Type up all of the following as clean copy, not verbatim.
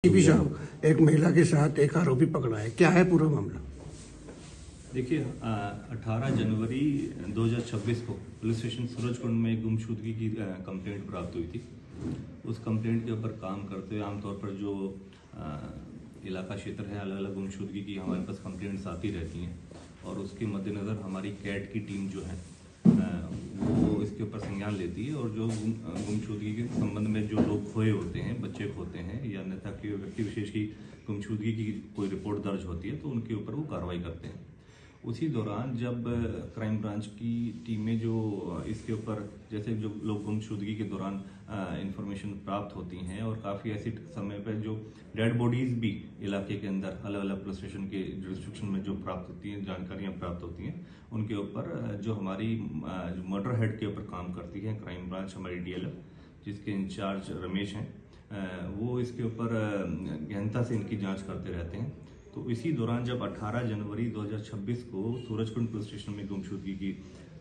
CP साहब, एक महिला के साथ एक आरोपी पकड़ा है, क्या है पूरा मामला? देखिए, 18 जनवरी 2026 को पुलिस स्टेशन सूरजकुंड में एक गुमशुदगी की कंप्लेंट प्राप्त हुई थी। उस कंप्लेंट के ऊपर काम करते हुए आमतौर पर जो इलाका क्षेत्र है, अलग अलग गुमशुदगी की हमारे पास कंप्लेंट्स आती रहती हैं और उसके मद्देनज़र हमारी कैट की टीम जो है वो इसके ऊपर संज्ञान लेती है और जो गुमशुदगी के संबंध में जो लोग खोए होते हैं, बच्चे खोते हैं या अन्यथा कि व्यक्ति विशेष की गुमशुदगी की कोई रिपोर्ट दर्ज होती है तो उनके ऊपर वो कार्रवाई करते हैं। उसी दौरान जब क्राइम ब्रांच की टीमें जो इसके ऊपर जैसे जो लोग गुमशुदगी के दौरान इंफॉर्मेशन प्राप्त होती हैं और काफ़ी ऐसी समय पर जो डेड बॉडीज़ भी इलाके के अंदर अलग अलग पुलिस स्टेशन के जुरिस्डिक्शन में जो प्राप्त होती हैं, जानकारियां प्राप्त होती हैं, उनके ऊपर जो हमारी मर्डर हेड के ऊपर काम करती है क्राइम ब्रांच, हमारी डीएलएफ जिसके इंचार्ज रमेश हैं, वो इसके ऊपर गहनता से इनकी जाँच करते रहते हैं। तो इसी दौरान जब 18 जनवरी 2026 को सूरजकुंड पुलिस स्टेशन में गुमशुदगी की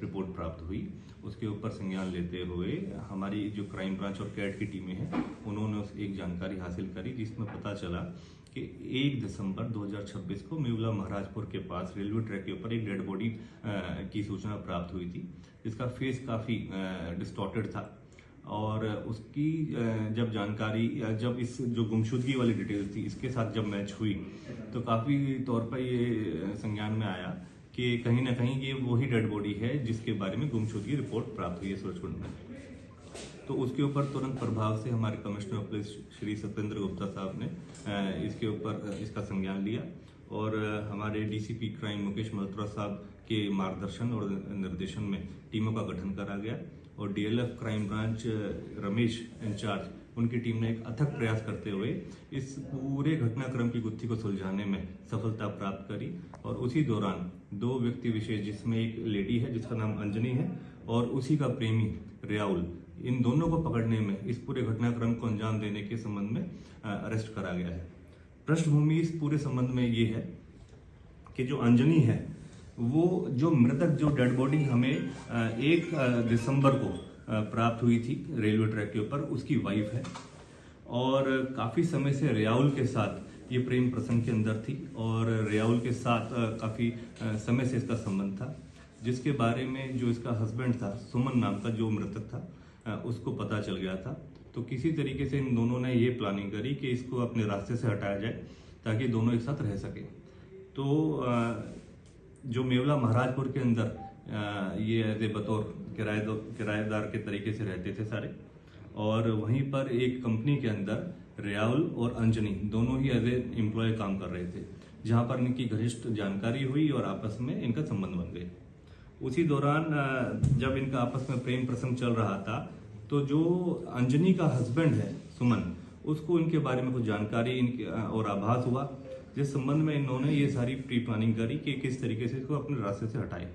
रिपोर्ट प्राप्त हुई, उसके ऊपर संज्ञान लेते हुए हमारी जो क्राइम ब्रांच और कैट की टीमें हैं उन्होंने एक जानकारी हासिल करी जिसमें पता चला कि 1 दिसंबर 2026 को मेवला महाराजपुर के पास रेलवे ट्रैक के ऊपर एक डेड बॉडी की सूचना प्राप्त हुई थी जिसका फेस काफ़ी डिस्टॉर्टेड था और उसकी जब जानकारी जब इस जो गुमशुदगी वाली डिटेल्स थी इसके साथ जब मैच हुई तो काफ़ी तौर पर ये संज्ञान में आया कि कहीं ना कहीं ये वही डेड बॉडी है जिसके बारे में गुमशुदगी रिपोर्ट प्राप्त हुई है सूरजकुंड में। तो उसके ऊपर तुरंत प्रभाव से हमारे कमिश्नर पुलिस श्री सत्येंद्र गुप्ता साहब ने इसके ऊपर इसका संज्ञान लिया और हमारे डीसीपी क्राइम मुकेश मल्होत्रा साहब के मार्गदर्शन और निर्देशन में टीमों का गठन करा गया और DLF crime branch Ramesh incharge उनकी टीम ने एक अथक प्रयास करते हुए इस पूरे घटनाक्रम की गुत्थी को सुलझाने में सफलता प्राप्त करी और उसी दौरान 2 व्यक्ति विशेष जिसमें एक लेडी है जिसका नाम अंजनी है और उसी का प्रेमी रियाउल, इन दोनों को पकड़ने में इस पूरे घटनाक्रम को अंजाम देने के संबंध में अरेस्ट करा गया है। पृष्ठभूमि इस पूरे संबंध में ये है कि जो अंजनी है वो जो मृतक जो डेड बॉडी हमें 1 दिसंबर को प्राप्त हुई थी रेलवे ट्रैक के ऊपर, उसकी वाइफ है और काफ़ी समय से रियाउल के साथ ये प्रेम प्रसंग के अंदर थी और रियाउल के साथ काफ़ी समय से इसका संबंध था जिसके बारे में जो इसका हस्बैंड था सुमन नाम का जो मृतक था उसको पता चल गया था। तो किसी तरीके से इन दोनों ने ये प्लानिंग करी कि इसको अपने रास्ते से हटाया जाए ताकि दोनों एक साथ रह सके। तो जो मेवला महाराजपुर के अंदर ये एज ए बतौर किराएदार के तरीके से रहते थे सारे और वहीं पर एक कंपनी के अंदर रियाउल और अंजनी दोनों ही एज ए एम्प्लॉय काम कर रहे थे जहां पर इनकी घनिष्ठ जानकारी हुई और आपस में इनका संबंध बन गए। उसी दौरान जब इनका आपस में प्रेम प्रसंग चल रहा था तो जो अंजनी का हस्बैंड है सुमन, उसको इनके बारे में कुछ जानकारी इनके और आभास हुआ जिस संबंध में इन्होंने ये सारी प्री प्लानिंग करी कि किस तरीके से इसको अपने रास्ते से हटाए।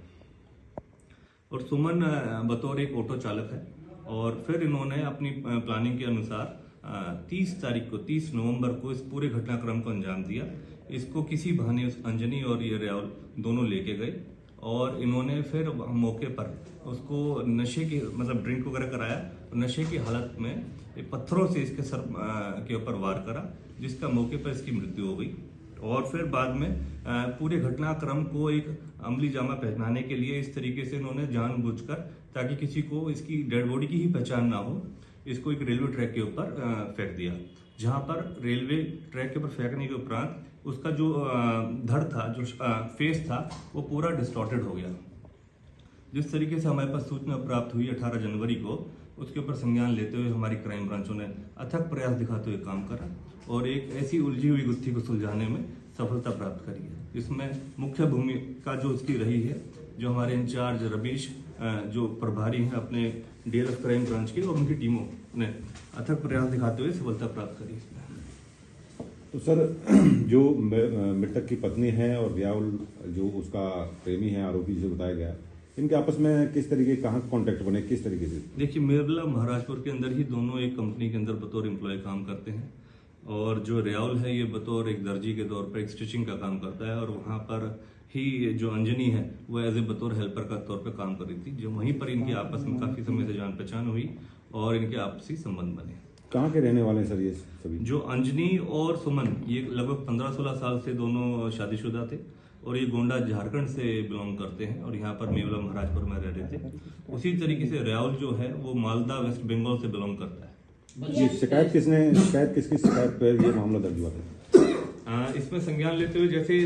और सुमन बतौर एक ऑटो चालक है और फिर इन्होंने अपनी प्लानिंग के अनुसार 30 नवंबर को इस पूरे घटनाक्रम को अंजाम दिया। इसको किसी बहाने उस अंजनी और ये रियाउल दोनों लेके गए और इन्होंने फिर मौके पर उसको नशे की मतलब ड्रिंक वगैरह कराया और नशे की हालत में पत्थरों से इसके सर के ऊपर वार करा जिसका मौके पर इसकी मृत्यु हो गई। और फिर बाद में पूरे घटनाक्रम को एक अमली जामा पहनाने के लिए इस तरीके से इन्होंने जानबूझकर ताकि किसी को इसकी डेड बॉडी की ही पहचान ना हो, इसको एक रेलवे ट्रैक के ऊपर फेंक दिया जहां पर रेलवे ट्रैक के ऊपर फेंकने के उपरांत उसका जो धड़ था, जो फेस था, वो पूरा डिस्टॉर्टेड हो गया। जिस तरीके से हमारे पास सूचना प्राप्त हुई 18 जनवरी को, उसके ऊपर संज्ञान लेते हुए हमारी क्राइम ब्रांचों ने अथक प्रयास दिखाते हुए काम करा और एक ऐसी उलझी हुई गुत्थी को सुलझाने में सफलता प्राप्त करी है। इसमें मुख्य भूमिका जो उसकी रही है, जो हमारे इंचार्ज रमेश जो प्रभारी हैं अपने डीएलएफ क्राइम ब्रांच के और उनकी टीमों ने अथक प्रयास दिखाते हुए सफलता प्राप्त करी इसमें। तो सर, जो मृतक की पत्नी है और रियाउल जो उसका प्रेमी है आरोपी जो बताया गया, इनके आपस में किस तरीके कहाँ कांटेक्ट बने, किस तरीके से? देखिए, मेवला महाराजपुर के अंदर ही दोनों एक कंपनी के अंदर बतौर एम्प्लॉय काम करते हैं और जो रियाउल है ये बतौर एक दर्जी के तौर पर एक स्टिचिंग का काम करता है और वहाँ पर ही जो अंजनी है वो एज ए बतौर हेल्पर का तौर पर काम कर रही थी, जो वहीं पर इनकी आपस में काफ़ी समय से जान पहचान हुई और इनके आपसी संबंध बने। कहाँ के रहने वाले हैं सर ये सभी? जो अंजनी और सुमन, ये लगभग 15-16 साल से दोनों शादीशुदा थे और ये गोंडा झारखंड से बिलोंग करते हैं और यहाँ पर मेवला महाराजपुर में रह रहे थे। उसी तरीके से राहुल जो है वो मालदा वेस्ट बंगाल से बिलोंग करता है। ये शिकायत किसकी शिकायत पर ये मामला दर्ज हुआ था? इसमें संज्ञान लेते हुए जैसे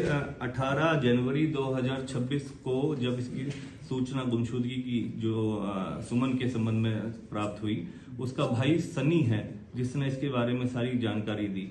18 जनवरी 2026 को जब इसकी सूचना गुमशुदगी की जो सुमन के संबंध में प्राप्त हुई, उसका भाई सनी है जिसने इसके बारे में सारी जानकारी दी।